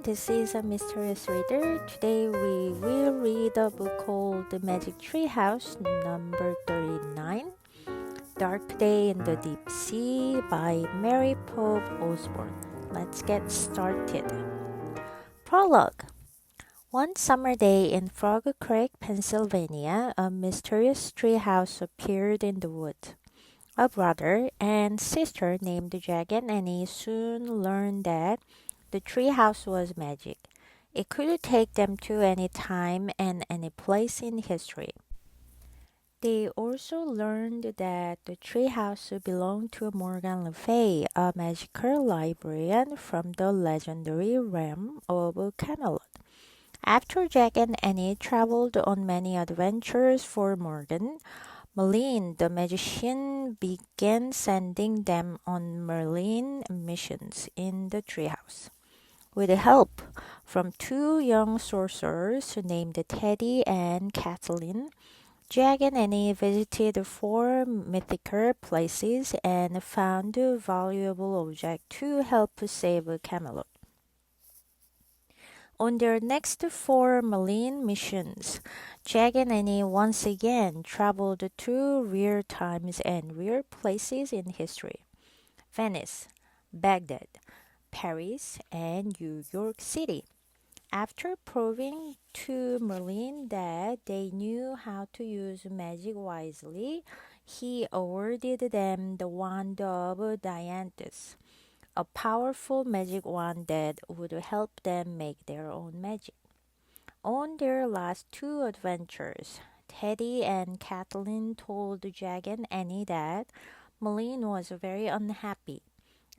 This is a mysterious reader. Today we will read a book called The Magic Tree House, number 39, Dark Day in the Deep Sea by Mary Pope Osborne. Let's get started. Prologue. One summer day in Frog Creek, Pennsylvania, a mysterious tree house appeared in the woods. A brother and sister named Jack and Annie soon learned that the treehouse was magic. It could take them to any time and any place in history. They also learned that the treehouse belonged to Morgan Le Fay, a magical librarian from the legendary realm of Camelot. After Jack and Annie traveled on many adventures for Morgan, Merlin, the magician, began sending them on Merlin missions in the treehouse. With help from two young sorcerers named Teddy and Kathleen, Jack and Annie visited four mythical places and found valuable objects to help save Camelot. On their next four Merlin missions, Jack and Annie once again traveled to real times and real places in history: Venice, Baghdad, Paris, and New York City. After proving to Merlin that they knew how to use magic wisely, he awarded them the Wand of Dianthus, a powerful magic wand that would help them make their own magic. On their last two adventures, Teddy and Kathleen told Jack and Annie that Merlin was very unhappy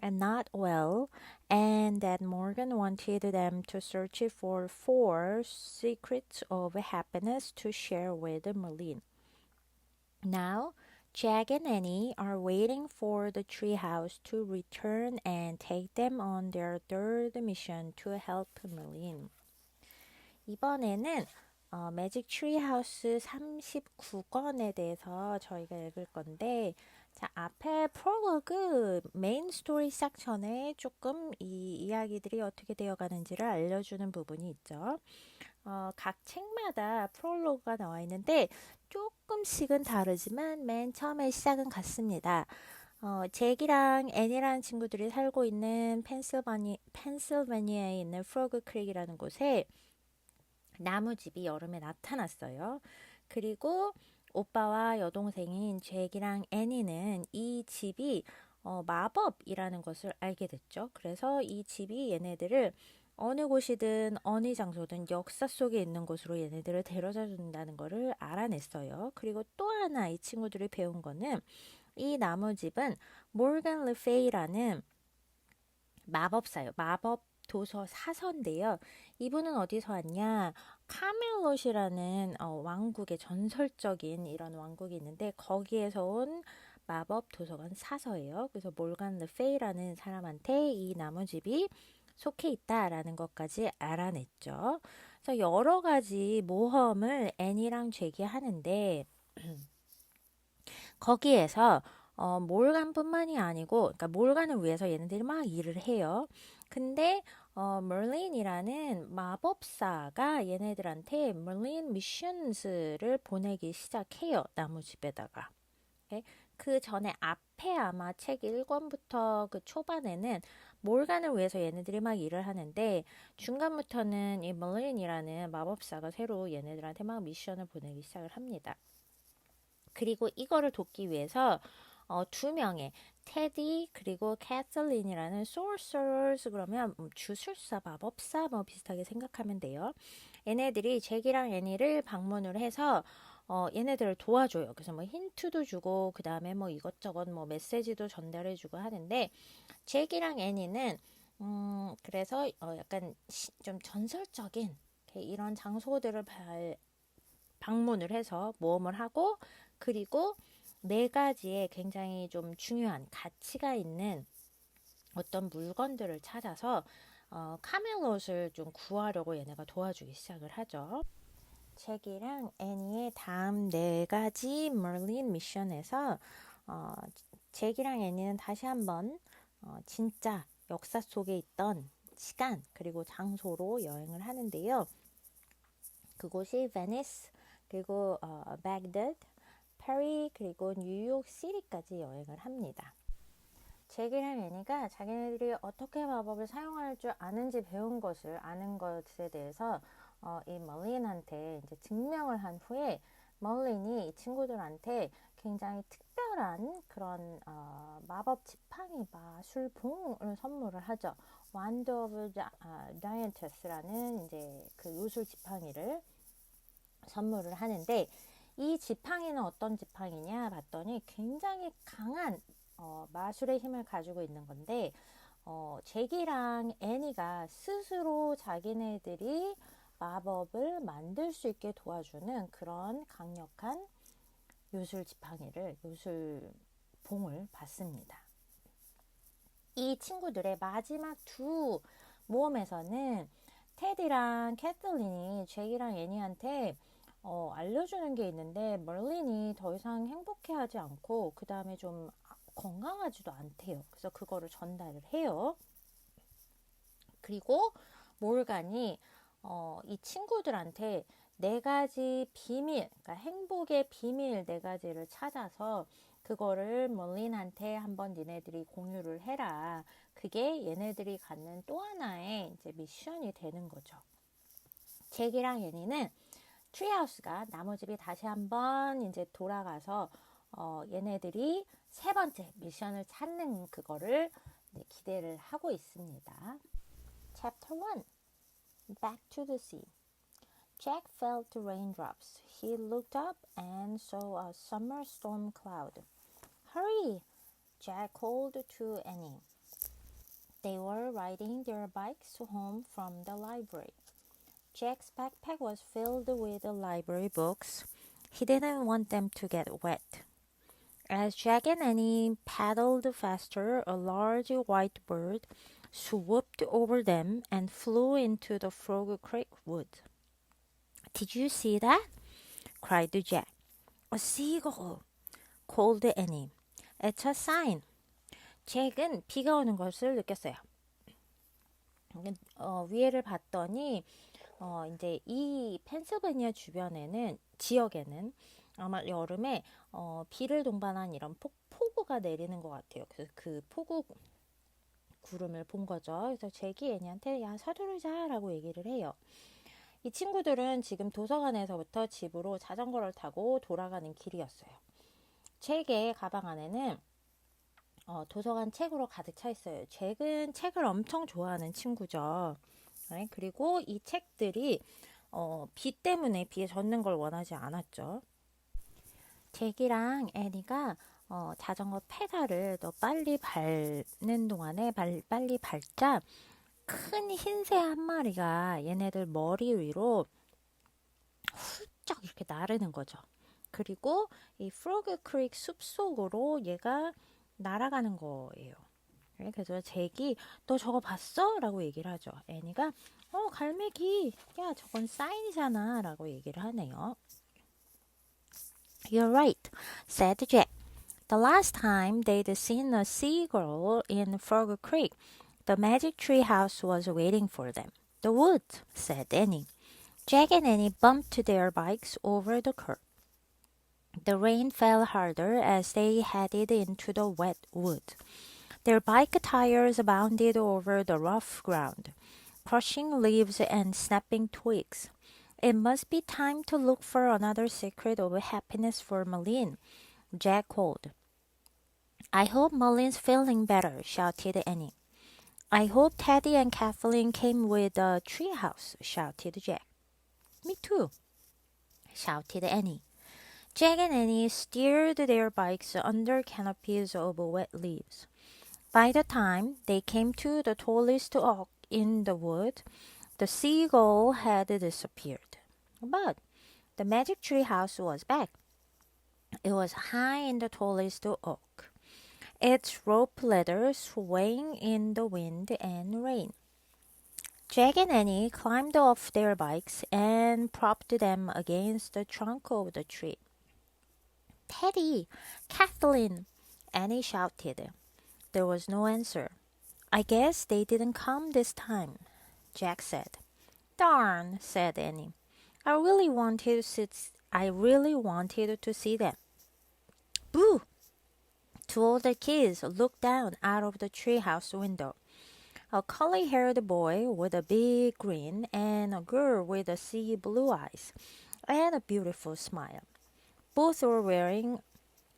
and not well, and that Morgan wanted them to search for four secrets of happiness to share with Merlin. Now, Jack and Annie are waiting for the treehouse to return and take them on their third mission to help Merlin. 이번에는 매직 트리하우스 39권에 대해서 저희가 읽을 건데, 자, 앞에 프롤로그 메인 스토리 시작 전에 조금 이 이야기들이 어떻게 되어가는지를 알려주는 부분이 있죠. 각 책마다 프롤로그가 나와 있는데 조금씩은 다르지만 맨 처음에 시작은 같습니다. 잭이랑 애니라는 친구들이 살고 있는 펜실베니아에 있는 프로그 크릭이라는 곳에 나무집이 여름에 나타났어요. 그리고 오빠와 여동생인 잭이랑 애니는 이 집이 마법이라는 것을 알게 됐죠. 그래서 이 집이 얘네들을 어느 곳이든 어느 장소든 역사 속에 있는 곳으로 얘네들을 데려다 준다는 것을 알아냈어요. 그리고 또 하나 이 친구들이 배운 거는 이 나무집은 모건 르 페이라는 마법사요. 마법 도서 사서인데요. 이분은 어디서 왔냐? 카멜롯이라는 왕국의 전설적인 이런 왕국이 있는데 거기에서 온 마법 도서관 사서예요. 그래서 몰간 르 페이라는 사람한테 이 나무집이 속해 있다라는 것까지 알아냈죠. 그래서 여러 가지 모험을 애니랑 잭이 하는데 거기에서 몰간뿐만이 아니고, 그러니까 몰간을 위해서 얘네들이 막 일을 해요. 근데 멀린이라는 마법사가 얘네들한테 멀린 미션스를 보내기 시작해요. 나무집에다가. 오케이? 그 전에 앞에 아마 책 1권부터 그 초반에는 몰간을 위해서 얘네들이 막 일을 하는데 중간부터는 이 멀린이라는 마법사가 새로 얘네들한테 막 미션을 보내기 시작을 합니다. 그리고 이거를 돕기 위해서 두 명의 테디 그리고 캐슬린이라는 sorcerers, 그러면 주술사, 마법사 뭐 비슷하게 생각하면 돼요. 얘네들이 잭이랑 애니를 방문을 해서 얘네들을 도와줘요. 그래서 뭐 힌트도 주고 그 다음에 뭐 이것저것 뭐 메시지도 전달해주고 하는데 잭이랑 애니는 그래서 약간 좀 전설적인 이런 장소들을 방문을 해서 모험을 하고, 그리고 네 가지의 굉장히 좀 중요한 가치가 있는 어떤 물건들을 찾아서 카멜롯을 좀 구하려고 얘네가 도와주기 시작을 하죠. 잭이랑 애니의 다음 네 가지 멀린 미션에서 잭이랑 애니는 다시 한번 진짜 역사 속에 있던 시간 그리고 장소로 여행을 하는데요. 그곳이 베니스, 그리고 baghdad, 파리, 그리고 뉴욕 시리까지 여행을 합니다. 잭이랑 애니가 자기네들이 어떻게 마법을 사용할 줄 아는지 배운 것을 아는 것에 대해서 이 멀린한테 이제 증명을 한 후에 멀린이 이 친구들한테 굉장히 특별한 그런 마법 지팡이 마술봉을 선물을 하죠. Wand of Giantess라는 이제 그 요술 지팡이를 선물을 하는데 이 지팡이는 어떤 지팡이냐 봤더니 굉장히 강한 마술의 힘을 가지고 있는 건데 잭이랑 애니가 스스로 자기네들이 마법을 만들 수 있게 도와주는 그런 강력한 요술 지팡이를, 요술 봉을 받습니다. 이 친구들의 마지막 두 모험에서는 테디랑 캐틀린이 잭이랑 애니한테 알려주는 게 있는데 멀린이 더 이상 행복해하지 않고 그 다음에 좀 건강하지도 않대요. 그래서 그거를 전달을 해요. 그리고 몰간이 이 친구들한테 네 가지 비밀, 그러니까 행복의 비밀 네 가지를 찾아서 그거를 멀린한테 한번 니네들이 공유를 해라. 그게 얘네들이 갖는 또 하나의 이제 미션이 되는 거죠. 잭이랑 애니는 트리하우스가 나무집이 다시 한번 이제 돌아가서 얘네들이 세 번째 미션을 찾는 그거를 기대를 하고 있습니다. Chapter 1 Back to the Sea. Jack felt raindrops. He looked up and saw a summer storm cloud. Hurry! Jack called to Annie. They were riding their bikes home from the library. Jack's backpack was filled with library books. He didn't want them to get wet. As Jack and Annie paddled faster, a large white bird swooped over them and flew into the Frog Creek wood. "Did you see that?" cried Jack. "A seagull," called Annie. "It's a sign." 잭은 비가 오는 것을 느꼈어요. 위에를 봤더니 이제 이 펜실베니아 주변에는 지역에는 아마 여름에 비를 동반한 이런 폭우가 내리는 것 같아요. 그래서 그 폭우 구름을 본 거죠. 그래서 잭이 애니한테 야 서두르자라고 얘기를 해요. 이 친구들은 지금 도서관에서부터 집으로 자전거를 타고 돌아가는 길이었어요. 잭의 가방 안에는 도서관 책으로 가득 차 있어요. 잭은 책을 엄청 좋아하는 친구죠. 네, 그리고 이 책들이 비 때문에 비에 젖는 걸 원하지 않았죠. 잭이랑 애니가 자전거 페달을 더 빨리 밟는 동안에 빨리 밟자 큰 흰새 한 마리가 얘네들 머리 위로 훌쩍 이렇게 나르는 거죠. 그리고 이 프로그 크릭 숲속으로 얘가 날아가는 거예요. 그래서 잭이 너 저거 봤어? 라고 얘기를 하죠. 애니가 갈매기, 야 저건 사인이잖아 라고 얘기를 하네요. You're right, said Jack. The last time they'd seen a seagull in Frog Creek, the magic tree house was waiting for them. The wood, said Annie. Jack and Annie bumped their bikes over the curb. The rain fell harder as they headed into the wet wood. Their bike tires bounded over the rough ground, crushing leaves and snapping twigs. It must be time to look for another secret of happiness for Malin, Jack called. I hope Malin's feeling better, shouted Annie. I hope Teddy and Kathleen came with the treehouse, shouted Jack. Me too, shouted Annie. Jack and Annie steered their bikes under canopies of wet leaves. By the time they came to the tallest oak in the wood, the seagull had disappeared. But the magic tree house was back. It was high in the tallest oak, its rope ladder swaying in the wind and rain. Jack and Annie climbed off their bikes and propped them against the trunk of the tree. Teddy! Kathleen! Annie shouted. There was no answer. I guess they didn't come this time, Jack said. Darn, said Annie. I really wanted to see them. Boo! Two older kids looked down out of the treehouse window. A curly-haired boy with a big grin and a girl with sea blue eyes and a beautiful smile. Both were wearing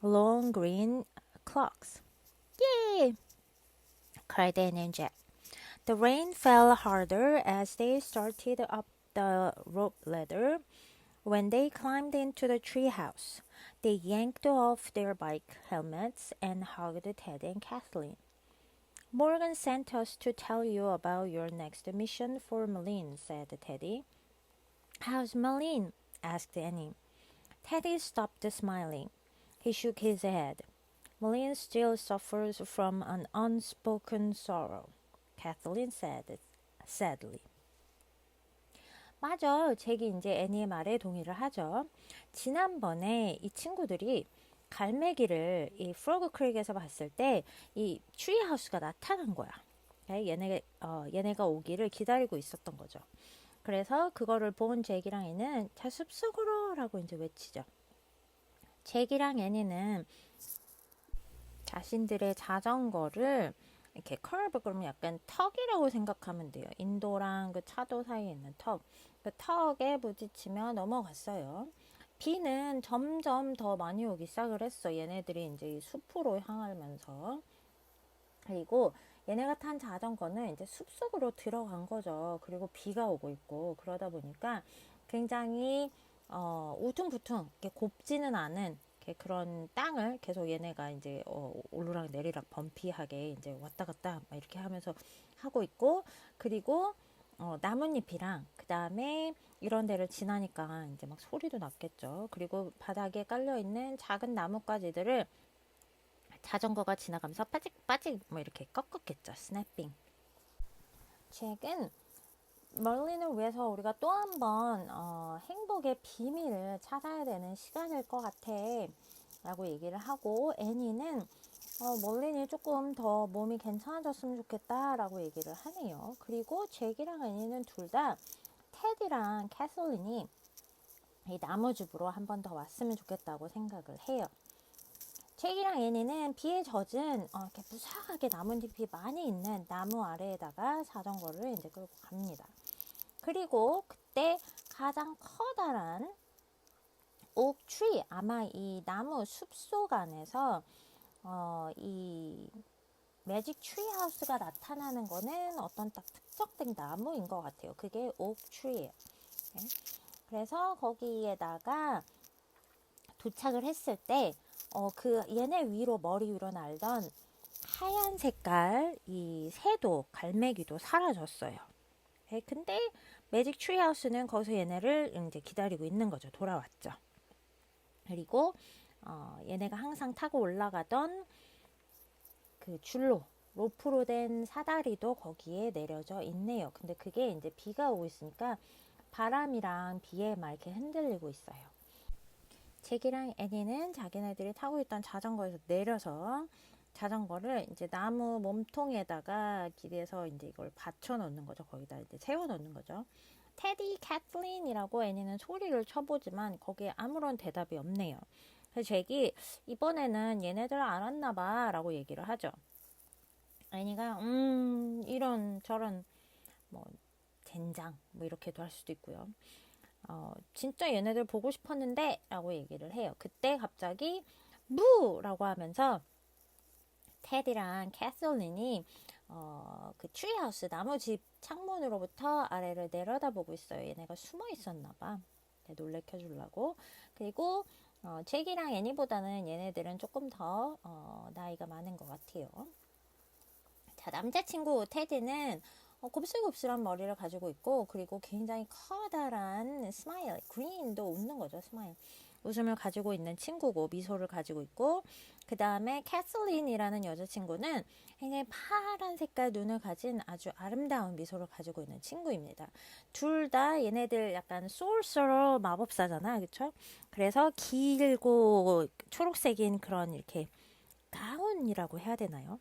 long green cloaks. Yay! Cried Annie and Jack. The rain fell harder as they started up the rope ladder. When they climbed into the treehouse, they yanked off their bike helmets and hugged Ted and Kathleen. Morgan sent us to tell you about your next mission for Malin, said Teddy. How's Malin? Asked Annie. Teddy stopped smiling. He shook his head. Malin still suffers from an unspoken sorrow, Kathleen said sadly. 맞아. 잭이 이제 애니의 말에 동의를 하죠. 지난번에 이 친구들이 갈매기를 이 프로그 크릭에서 봤을 때 이 트리하우스가 나타난 거야. 얘네가 오기를 기다리고 있었던 거죠. 그래서 그거를 본 잭이랑 애니는 자 숲속으로 라고 이제 외치죠. 잭이랑 애니는 자신들의 자전거를 이렇게 커브 그러면 약간 턱이라고 생각하면 돼요. 인도랑 그 차도 사이에 있는 턱. 그 턱에 부딪히며 넘어갔어요. 비는 점점 더 많이 오기 시작을 했어. 얘네들이 이제 이 숲으로 향하면서. 그리고 얘네가 탄 자전거는 이제 숲속으로 들어간 거죠. 그리고 비가 오고 있고 그러다 보니까 굉장히 우퉁부퉁 이렇게 곱지는 않은 그런 땅을 계속 얘네가 이제 오르락 내리락 범피하게 이제 왔다 갔다 막 이렇게 하면서 하고 있고 그리고 나뭇잎이랑 그 다음에 이런 데를 지나니까 이제 막 소리도 났겠죠. 그리고 바닥에 깔려 있는 작은 나뭇가지들을 자전거가 지나가면서 빠직 뭐 이렇게 꺾었겠죠. 스냅핑. 최근 멀린을 위해서 우리가 또 한 번 행복의 비밀을 찾아야 되는 시간일 것 같아 라고 얘기를 하고 애니는 멀린이 조금 더 몸이 괜찮아졌으면 좋겠다 라고 얘기를 하네요. 그리고 잭이랑 애니는 둘 다 테디랑 캐슬린이 이 나무집으로 한 번 더 왔으면 좋겠다고 생각을 해요. 잭이랑 애니는 비에 젖은 이렇게 무성하게 나뭇잎이 많이 있는 나무 아래에다가 자전거를 이제 끌고 갑니다. 그리고 그때 가장 커다란 옥트리 아마 이 나무 숲속 안에서 이 매직 트리 하우스가 나타나는 거는 어떤 딱 특정된 나무인 것 같아요. 그게 옥트리예요. 네. 그래서 거기에다가 도착을 했을 때 그 얘네 위로 머리 위로 날던 하얀 색깔 이 새도 갈매기도 사라졌어요. 네, 근데 매직 트리 하우스는 거기서 얘네를 이제 기다리고 있는 거죠. 돌아왔죠. 그리고 얘네가 항상 타고 올라가던 그 줄로 로프로 된 사다리도 거기에 내려져 있네요. 근데 그게 이제 비가 오고 있으니까 바람이랑 비에 막 이렇게 흔들리고 있어요. 잭이랑 애니는 자기네들이 타고 있던 자전거에서 내려서 자전거를 이제 나무 몸통에다가 길에서 이제 이걸 받쳐 놓는 거죠. 거기다 이제 세워 놓는 거죠. 테디, 캐틀린이라고 애니는 소리를 쳐보지만 거기에 아무런 대답이 없네요. 그래서 잭이 이번에는 얘네들 알았나 봐 라고 얘기를 하죠. 애니가 이런 저런 뭐 젠장 뭐 이렇게도 할 수도 있고요. 진짜 얘네들 보고 싶었는데 라고 얘기를 해요. 그때 갑자기 무! 라고 하면서 테디랑 캐슬린이 그 트리하우스 나무집 창문으로부터 아래를 내려다보고 있어요. 얘네가 숨어 있었나 봐. 놀래켜 주려고. 그리고 잭이랑 애니보다는 얘네들은 조금 더 나이가 많은 것 같아요. 자, 남자친구 테디는 곱슬곱슬한 머리를 가지고 있고 그리고 굉장히 커다란 스마일, 그린도 웃는 거죠. 스마일. 웃음을 가지고 있는 친구고 미소를 가지고 있고 그 다음에 캐슬린이라는 여자친구는 굉장히 파란 색깔 눈을 가진 아주 아름다운 미소를 가지고 있는 친구입니다. 둘 다 얘네들 약간 소울서러 마법사잖아. 그쵸? 그래서 길고 초록색인 그런 이렇게 가운이라고 해야 되나요?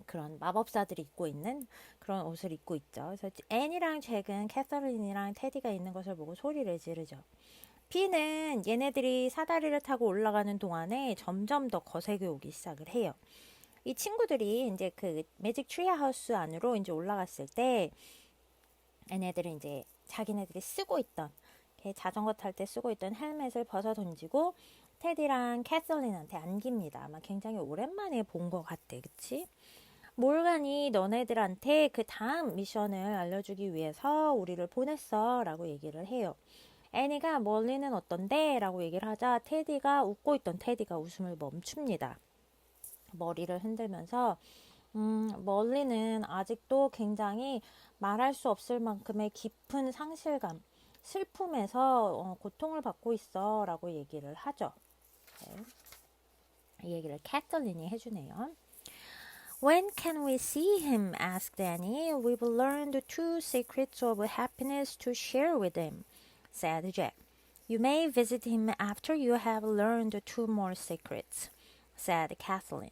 그런 마법사들이 입고 있는 그런 옷을 입고 있죠. 그래서 앤이랑 잭은 캐서린이랑 테디가 있는 것을 보고 소리를 지르죠. 비는 얘네들이 사다리를 타고 올라가는 동안에 점점 더 거세게 오기 시작을 해요. 이 친구들이 이제 그 매직 트리 하우스 안으로 이제 올라갔을 때 얘네들은 이제 자기네들이 쓰고 있던 자전거 탈 때 쓰고 있던 헬멧을 벗어 던지고 테디랑 캐서린한테 안깁니다. 아마 굉장히 오랜만에 본 것 같대, 그치? 몰간이 너네들한테 그 다음 미션을 알려주기 위해서 우리를 보냈어 라고 얘기를 해요. 애니가 멀리는 어떤데? 라고 얘기를 하자 테디가 웃고 있던 테디가 웃음을 멈춥니다. 머리를 흔들면서 멀리는 아직도 굉장히 말할 수 없을 만큼의 깊은 상실감, 슬픔에서 고통을 받고 있어 라고 얘기를 하죠. 네. 이 얘기를 캐틀린이 해주네요. When can we see him? asked Annie. We've learned two secrets of happiness to share with him, said Jack. You may visit him after you have learned two more secrets, said Kathleen.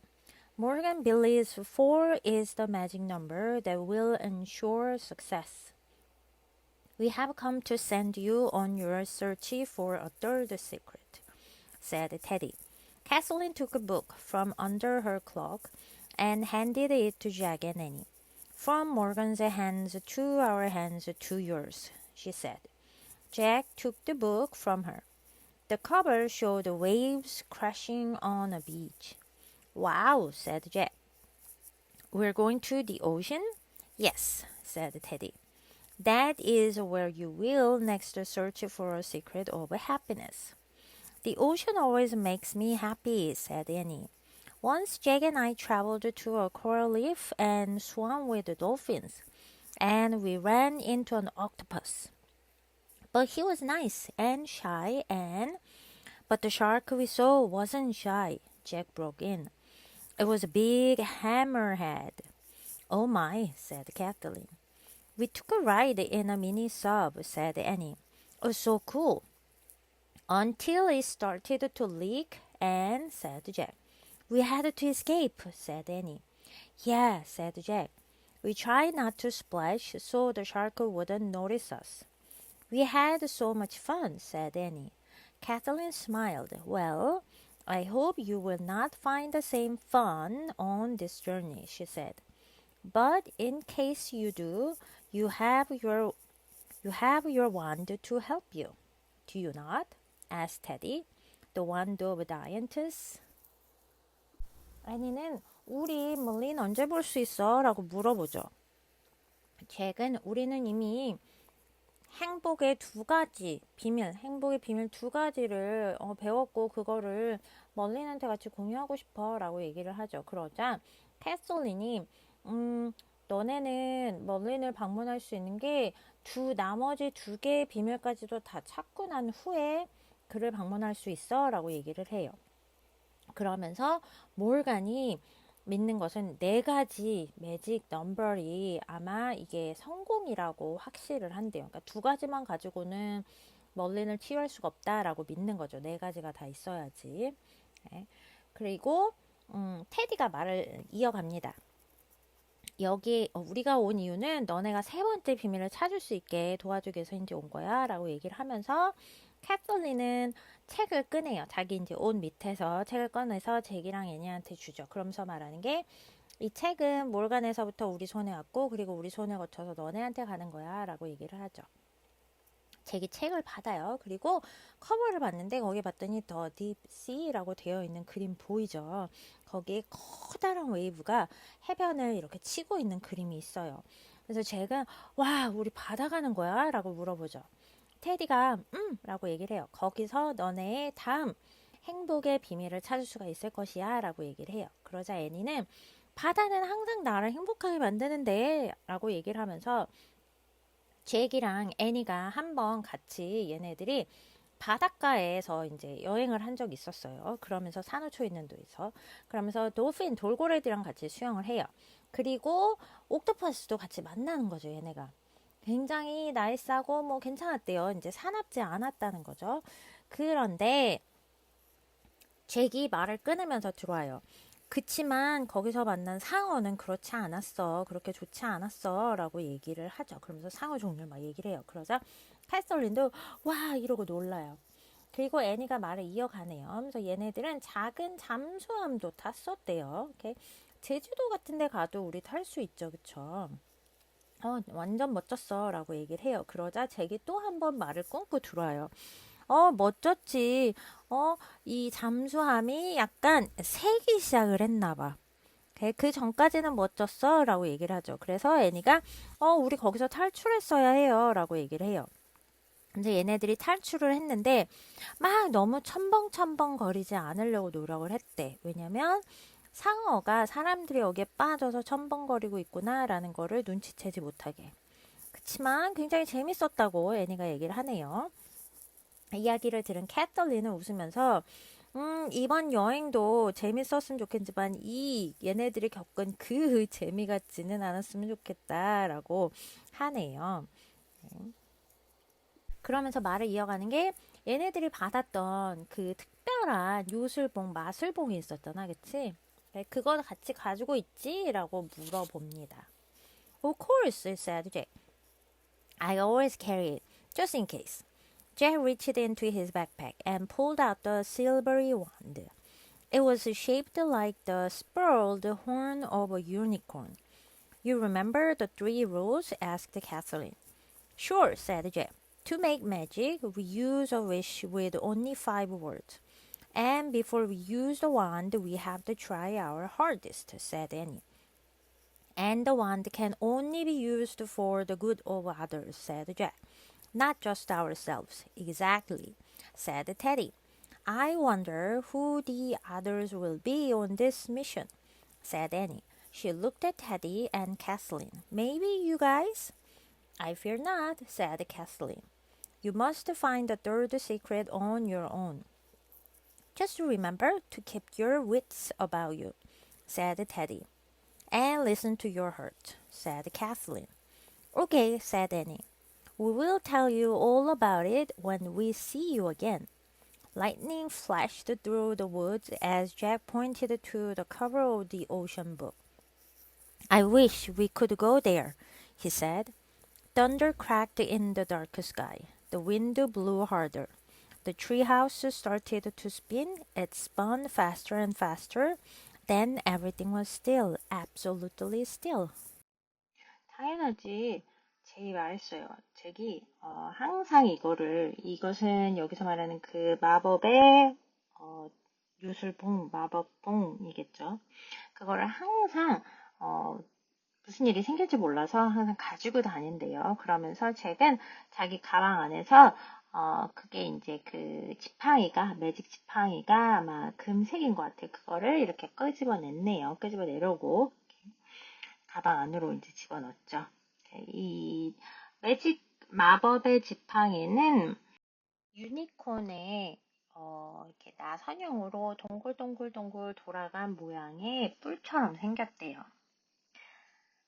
Morgan believes 4 is the magic number that will ensure success. We have come to send you on your search for a third secret, said Teddy. Kathleen took a book from under her cloak and handed it to Jack and Annie. From Morgan's hands to our hands to yours, she said. Jack took the book from her. The cover showed waves crashing on a beach. Wow, said Jack. We're going to the ocean? Yes, said Teddy. That is where you will next search for a secret of happiness. The ocean always makes me happy, said Annie. Once Jack and I traveled to a coral reef and swam with the dolphins, and we ran into an octopus. But he was nice and shy But the shark we saw wasn't shy, Jack broke in. It was a big hammerhead. Oh my, said Kathleen. We took a ride in a mini sub, said Annie. It was so cool. Until it started to leak, and said Jack. We had to escape, said Annie. Yeah, said Jack. We tried not to splash so the shark wouldn't notice us. We had so much fun, said Annie. Kathleen smiled. Well, I hope you will not find the same fun on this journey, she said. But in case you do, you have your wand to help you. Do you not? asked Teddy. The wand of Dianthus? 애니는 우리 멀린 언제 볼 수 있어? 라고 물어보죠. 잭은 우리는 이미 행복의 두 가지 비밀, 행복의 비밀 두 가지를 배웠고 그거를 멀린한테 같이 공유하고 싶어 라고 얘기를 하죠. 그러자 캐솔린이 너네는 멀린을 방문할 수 있는 게 나머지 두 개의 비밀까지도 다 찾고 난 후에 그를 방문할 수 있어 라고 얘기를 해요. 그러면서 몰간이 믿는 것은 네 가지 매직 넘버리 아마 이게 성공이라고 확신을 한대요. 그러니까 두 가지만 가지고는 멀린을 치유할 수가 없다라고 믿는 거죠. 네 가지가 다 있어야지. 네. 그리고 테디가 말을 이어갑니다. 여기 우리가 온 이유는 너네가 세 번째 비밀을 찾을 수 있게 도와주기 위해서 이제 온 거야 라고 얘기를 하면서 캐솔린은 책을 꺼내요. 자기 이제 옷 밑에서 책을 꺼내서 잭이랑 애니한테 주죠. 그러면서 말하는 게 이 책은 몰간에서부터 우리 손에 왔고 그리고 우리 손에 거쳐서 너네한테 가는 거야 라고 얘기를 하죠. 잭이 책을 받아요. 그리고 커버를 봤는데 거기 봤더니 더 딥 씨라고 되어 있는 그림 보이죠. 거기에 커다란 웨이브가 해변을 이렇게 치고 있는 그림이 있어요. 그래서 잭은 와 우리 바다 가는 거야? 라고 물어보죠. 테디가 라고 얘기를 해요. 거기서 너네의 다음 행복의 비밀을 찾을 수가 있을 것이야 라고 얘기를 해요. 그러자 애니는 바다는 항상 나를 행복하게 만드는데 라고 얘기를 하면서 잭이랑 애니가 한번 같이 얘네들이 바닷가에서 이제 여행을 한 적이 있었어요. 그러면서 산호초 있는 데서 그러면서 돌핀 돌고래들이랑 같이 수영을 해요. 그리고 옥토퍼스도 같이 만나는 거죠. 얘네가 굉장히 나이스하고 뭐 괜찮았대요. 이제 사납지 않았다는 거죠. 그런데 잭이 말을 끊으면서 들어와요. 그치만 거기서 만난 상어는 그렇지 않았어. 그렇게 좋지 않았어. 라고 얘기를 하죠. 그러면서 상어 종류를 막 얘기를 해요. 그러자 캐서린도 와 이러고 놀라요. 그리고 애니가 말을 이어가네요. 그래서 얘네들은 작은 잠수함도 탔었대요. 이렇게 제주도 같은 데 가도 우리 탈 수 있죠. 그쵸? 완전 멋졌어. 라고 얘기를 해요. 그러자 잭이 또 한 번 말을 끊고 들어와요. 멋졌지. 이 잠수함이 약간 새기 시작을 했나 봐. 그 전까지는 멋졌어. 라고 얘기를 하죠. 그래서 애니가, 우리 거기서 탈출했어야 해요. 라고 얘기를 해요. 근데 얘네들이 탈출을 했는데 막 너무 첨벙첨벙 거리지 않으려고 노력을 했대. 왜냐면 상어가 사람들이 여기에 빠져서 첨벙거리고 있구나라는 거를 눈치채지 못하게. 그치만 굉장히 재밌었다고 애니가 얘기를 하네요. 이야기를 들은 캐털리는 웃으면서 이번 여행도 재밌었으면 좋겠지만 얘네들이 겪은 그 재미 같지는 않았으면 좋겠다라고 하네요. 그러면서 말을 이어가는 게 얘네들이 받았던 그 특별한 요술봉, 마술봉이 있었잖아, 그치? 네, 그거 같이 가지고 있지? 라고 물어봅니다. Of course, said Jack. I always carry it, just in case. Jack reached into his backpack and pulled out the silvery wand. It was shaped like the spurled horn of a unicorn. You remember the 3 rules? Asked Kathleen. Sure, said Jack. To make magic, we use a wish with only 5 words. And before we use the wand, we have to try our hardest, said Annie. And the wand can only be used for the good of others, said Jack. Not just ourselves. Exactly, said Teddy. I wonder who the others will be on this mission, said Annie. She looked at Teddy and Kathleen. Maybe you guys? I fear not, said Kathleen. You must find the 3rd secret on your own. Just remember to keep your wits about you, said Teddy. And listen to your heart, said Kathleen. Okay, said Annie. We will tell you all about it when we see you again. Lightning flashed through the woods as Jack pointed to the cover of the ocean book. I wish we could go there, he said. Thunder cracked in the dark sky. The wind blew harder. The treehouse started to spin. It spun faster and faster. Then everything was still, absolutely still. 당연하지. 잭이 말했어요. 잭이 항상 이것은 여기서 말하는 그 마법의 요술봉, 마법봉이겠죠. 그거를 항상 무슨 일이 생길지 몰라서 항상 가지고 다닌대요. 그러면서 잭은 자기 가방 안에서 그게 이제 그 매직 지팡이가 아마 금색인 것 같아요. 그거를 이렇게 끄집어냈네요. 끄집어내려고 가방 안으로 이제 집어넣었죠. 이 매직 마법의 지팡이는 유니콘의 이렇게 나선형으로 동글동글동글 돌아간 모양의 뿔처럼 생겼대요.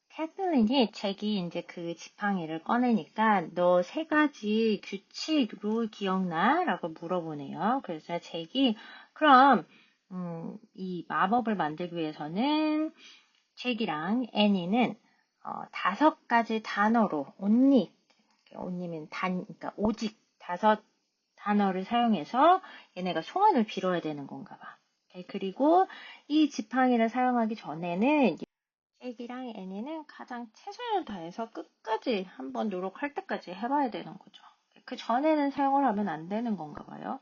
캐슬린이 잭이 이제 그 지팡이를 꺼내니까 너 3가지 규칙, 룰 기억나? 라고 물어보네요. 그래서 잭이 그럼 이 마법을 만들기 위해서는 잭이랑 애니는 5가지 단어로 only면 그러니까 오직 5단어를 사용해서 얘네가 소원을 빌어야 되는 건가 봐. 그리고 이 지팡이를 사용하기 전에는 잭이랑 애니는 가장 최선을 다해서 끝까지 한번 노력할 때까지 해봐야 되는 거죠. 그 전에는 사용을 하면 안 되는 건가 봐요.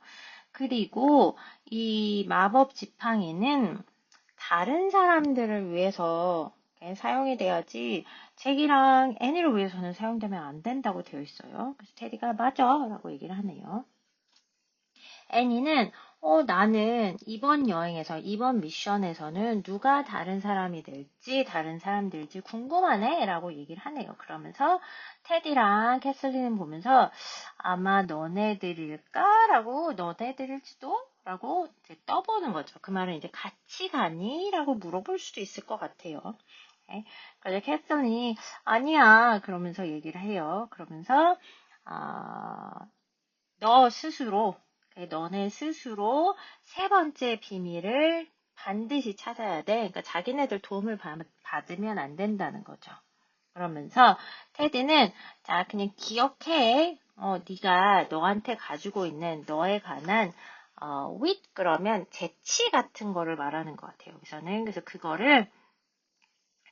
그리고 이 마법 지팡이는 다른 사람들을 위해서 사용이 돼야지 잭이랑 애니를 위해서는 사용되면 안 된다고 되어 있어요. 그래서 테디가 맞아 라고 얘기를 하네요. 애니는 나는 이번 미션에서는 누가 다른 사람이 될지 다른 사람 될지 궁금하네 라고 얘기를 하네요. 그러면서 테디랑 캐슬린을 보면서 아마 너네들일까? 라고 너네들일지도? 라고 이제 떠보는 거죠. 그 말은 이제 같이 가니? 라고 물어볼 수도 있을 것 같아요. 네. 그래서 캐슬린이 아니야 그러면서 얘기를 해요. 그러면서 너네 스스로 3번째 비밀을 반드시 찾아야 돼. 그러니까 자기네들 도움을 받으면 안 된다는 거죠. 그러면서 테드는 자 그냥 기억해. 네가 너한테 가지고 있는 너에 관한 wit 그러면 재치 같은 거를 말하는 것 같아요. 여기서는 그래서 그거를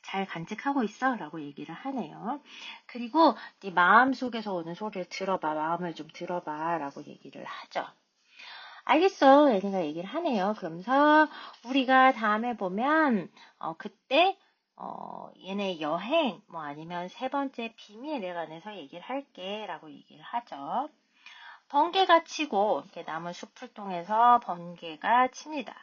잘 간직하고 있어 라고 얘기를 하네요. 그리고 네 마음속에서 오는 소리를 들어봐. 마음을 좀 들어봐 라고 얘기를 하죠. 알겠어. 얘네가 얘기를 하네요. 그러면서 우리가 다음에 보면 그때 얘네 여행 뭐 아니면 세 번째 비밀에 관해서 얘기를 할게 라고 얘기를 하죠. 번개가 치고 이렇게 나무 숲을 통해서 번개가 칩니다.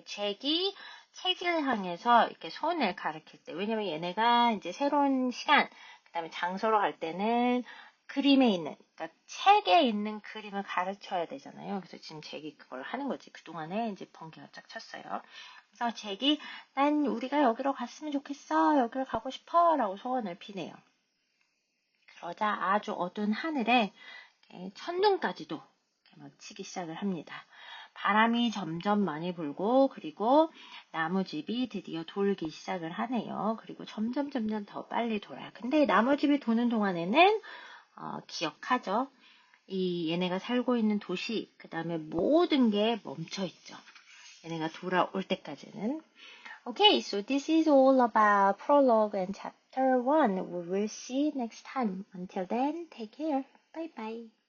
잭이 책을 향해서 이렇게 손을 가리킬 때, 왜냐면 얘네가 이제 새로운 시간, 그 다음에 장소로 갈 때는 그림에 있는, 그러니까 책에 있는 그림을 가르쳐야 되잖아요. 그래서 지금 잭이 그걸 하는 거지. 그동안에 이제 번개가 쫙 쳤어요. 그래서 잭이 난 우리가 여기로 갔으면 좋겠어. 여기로 가고 싶어. 라고 소원을 비네요. 그러자 아주 어두운 하늘에 첫눈까지도 치기 시작을 합니다. 바람이 점점 많이 불고 그리고 나무집이 드디어 돌기 시작을 하네요. 그리고 점점 더 빨리 돌아요. 근데 나무집이 도는 동안에는 기억하죠. 이 얘네가 살고 있는 도시 그 다음에 모든 게 멈춰 있죠. 얘네가 돌아올 때까지는. Okay, so this is all about prologue and chapter 1. We will see next time. Until then, take care. Bye bye.